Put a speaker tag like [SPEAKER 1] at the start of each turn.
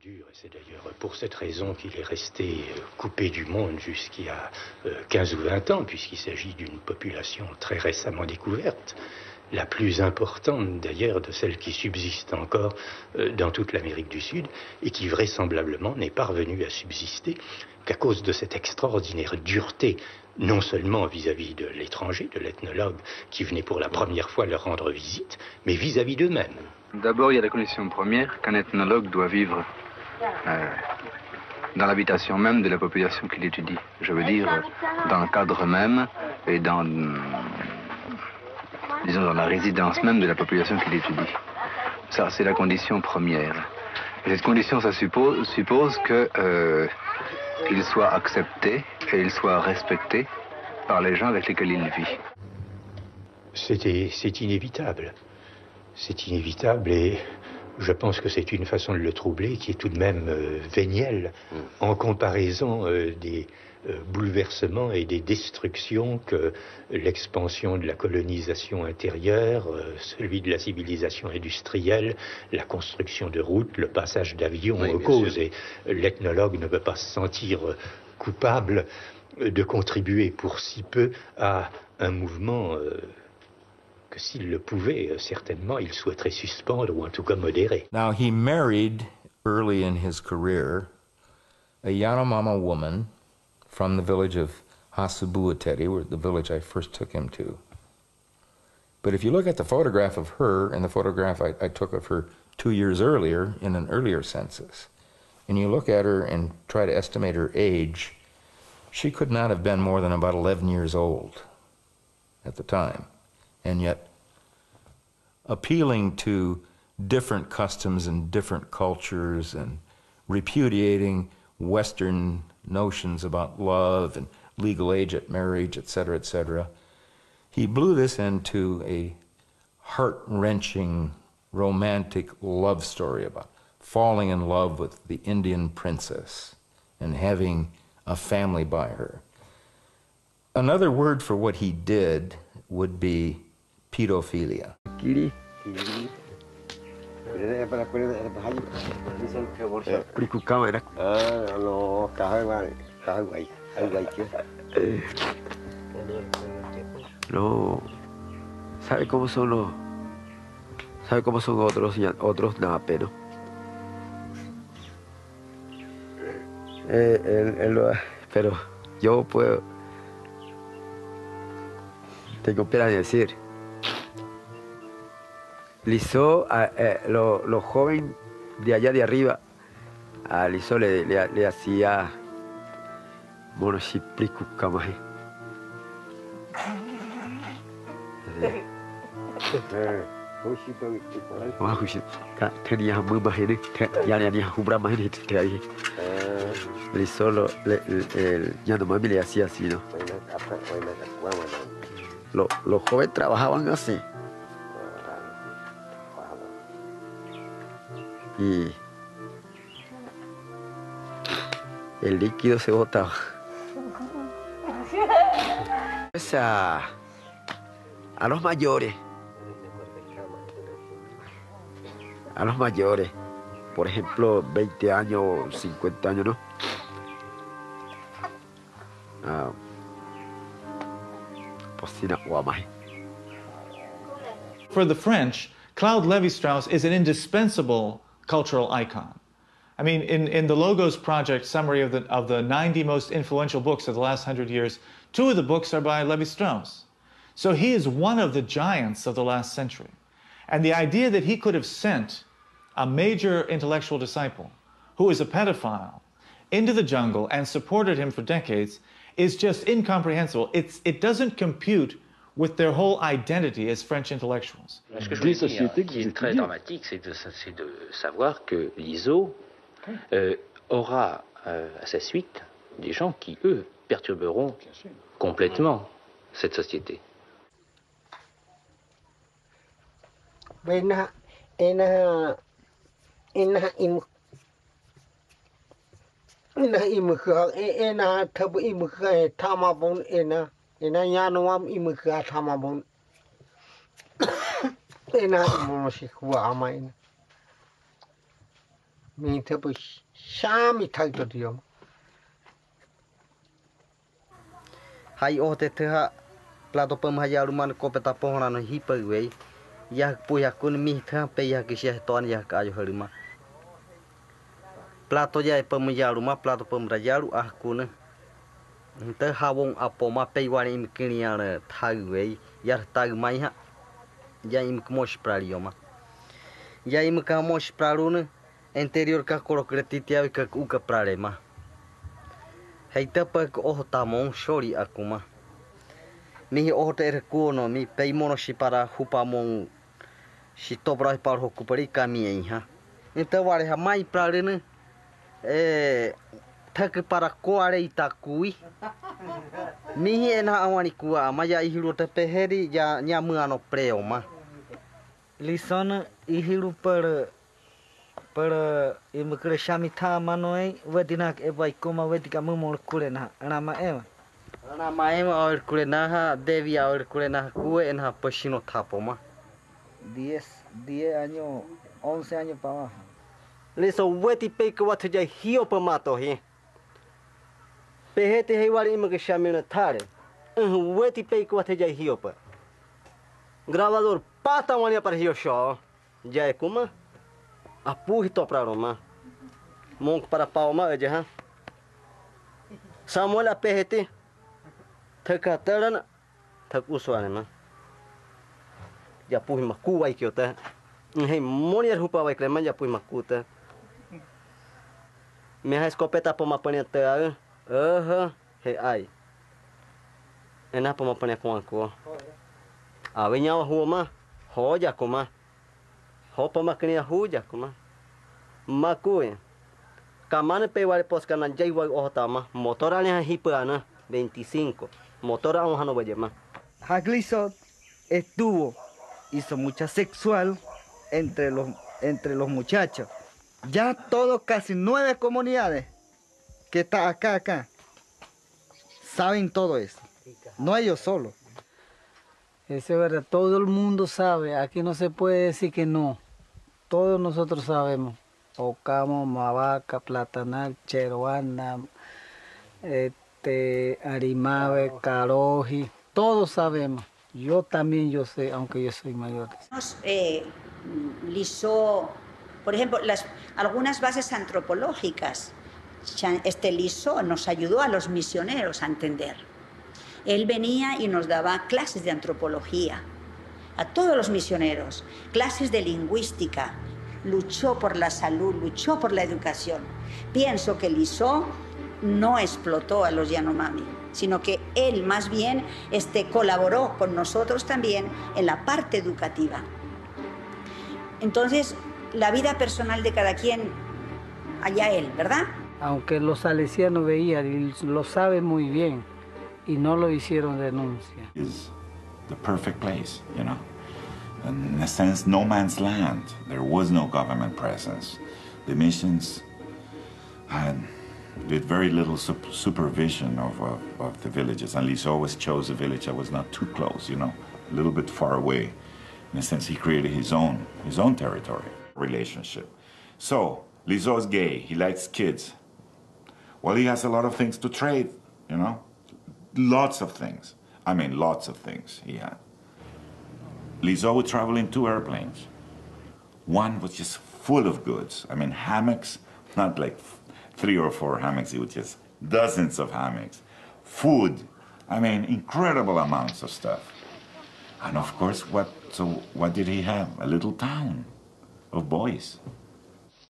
[SPEAKER 1] dur, et c'est d'ailleurs pour cette raison qu'il est resté coupé du monde jusqu'il y a 15 ou 20 ans, puisqu'il s'agit d'une population très récemment découverte, la plus importante d'ailleurs de celles qui subsistent encore dans toute l'Amérique du Sud, et qui vraisemblablement n'est parvenue à subsister qu'à cause de cette extraordinaire dureté, non seulement vis-à-vis de l'étranger, de l'ethnologue qui venait pour la première fois leur rendre visite, mais vis-à-vis d'eux-mêmes.
[SPEAKER 2] D'abord, il y a la condition première qu'un ethnologue doit vivre dans l'habitation même de la population qu'il étudie. Je veux dire, dans le cadre même et dans, disons, dans la résidence même de la population qu'il étudie. Ça, c'est la condition première. Et cette condition, ça suppose que qu'il soit accepté et il soit respecté par les gens avec lesquels il vit.
[SPEAKER 1] C'est inévitable. C'est inévitable et je pense que c'est une façon de le troubler qui est tout de même vénielle en comparaison des bouleversements et des destructions que l'expansion de la colonisation intérieure, celui de la civilisation industrielle, la construction de routes, le passage d'avions cause. Et l'ethnologue ne peut pas se sentir coupable de contribuer pour si peu à un mouvement que s'il le pouvait, certainement, il souhaiterait suspendre ou en tout cas modérer.
[SPEAKER 3] Now, he married early in his career a Yanomama woman from the village of Hasubuateri, where the village I first took him to. But if you look at the photograph of her and the photograph I took of her 2 years earlier in an earlier census, and you look at her and try to estimate her age, she could not have been more than about 11 years old at the time. And yet appealing to different customs and different cultures and repudiating Western notions about love and legal age at marriage, etc., he blew this into a heart-wrenching, romantic love story about falling in love with the Indian princess and having a family by her. Another word for what he did would be pedophilia.
[SPEAKER 4] No, ¿sabe cómo son otros napes, no? Pero yo puedo, tengo pena de decir, Lizó, los jóvenes de allá de arriba, a Lizó le hacía monoshipriku kamahe. Tenía muy más gente, ya tenía una más gente ahí. Lizó, ya nomás le hacía así, ¿no? Los jóvenes trabajaban así. Y el líquido se botaba. A los mayores. A los mayores. Por ejemplo, 20 años, 50 años, ¿no?
[SPEAKER 5] For the French, Claude Lévi-Strauss is an indispensable cultural icon. I mean, in the Logos Project summary of the 90 most influential books of the last 100 years, 2 of the books are by Lévi-Strauss. So he is one of the giants of the last century. And the idea that he could have sent a major intellectual disciple who is a pedophile into the jungle and supported him for decades is just incomprehensible. It doesn't compute with their whole identity as French intellectuals.
[SPEAKER 6] Ce que je veux dire, qui est très dramatique, c'est de savoir que l'ISO aura à sa suite des gens qui, eux, perturberont complètement cette société.
[SPEAKER 7] mi te pu shami thai to dio
[SPEAKER 8] hai o te ha plato pam ha yaru man ko peta pohona no hipa we ya pu ya kun mi tha pe ya ki she ton ya ka yo harima plato ya pam yaru ma plato pam ra yaru ah kun te ha wong apo ma pe wa ni kini ya thai we ya tag mai ha ya im kmos pralioma ya im ka mos pralun interior ka korokratitia ka uka pralema heita pa ko tamon shori akuma mi o te kuono mi pe mono si para hupamon si tobra par hokupari kami ha então vale ha mai pralun tak para koare itakui mi ena awani kuwa maya ihiru te peheri ya nyamuano preoma
[SPEAKER 9] Lisona ihiru para imukre shami tha manoi wedinak e vai koma wedika mumol kulena rama ema
[SPEAKER 8] or kulena ha devia or kulena kuwe en ha pashino thapoma
[SPEAKER 9] 10 años 11 años para abajo
[SPEAKER 8] liso weti pe ko wat ja hio pa mato he pehete he wali imukre shami na thare weti pe ko wat ja hio pa gravador pata mania para hio show ja kuma apuhi to para roma monk para palma aja ha Samuel apehete thakataran thakuswane ma ja puhi maku wai kyota hei monia rupa wai klema ja puhi makuta me ha escopeta pa mapania ta he ai ena pa mapania ko anko a venya huoma hoja kuma hopa maknia huja kuma makue kamane pe wale poskana jai wai otama motora ne hipana 25 motora un hano bajema
[SPEAKER 9] Hagliso hizo mucha sexual entre los muchachos. Ya todo, casi 9 comunidades que está acá, saben todo eso. No ellos solos.
[SPEAKER 10] Eso es verdad, todo el mundo sabe, aquí no se puede decir que no. Todos nosotros sabemos. Ocamo, Mavaca, Platanal, Cheroana, Arimave, Caroji, todos sabemos. Yo también yo sé, aunque yo soy mayor.
[SPEAKER 11] Lizó, por ejemplo, algunas bases antropológicas. Lizó nos ayudó a los misioneros a entender. Él venía y nos daba clases de antropología a todos los misioneros, clases de lingüística. Luchó por la salud, luchó por la educación. Pienso que Lizó no explotó a los Yanomami, sino que él más bien colaboró con nosotros también en la parte educativa. Entonces, la vida personal de cada quien, allá él, ¿verdad?
[SPEAKER 10] Aunque los salesianos veían, lo saben muy bien, y no lo hicieron denuncia.
[SPEAKER 12] Is the perfect place, you know. In a sense, no man's land. There was no government presence. The missions did very little supervision of the villages. And Lizó always chose a village that was not too close, you know, a little bit far away. In a sense, he created his own territory, relationship. So, Lizó is gay. He likes kids. Well, he has a lot of things to trade, you know. Lots of things. I mean, lots of things he had. Lizó would travel in 2 airplanes. One was just full of goods. I mean, hammocks, not like 3 or 4 hammocks, it was just dozens of hammocks. Food, I mean, incredible amounts of stuff. And of course, what did he have? A little town of boys.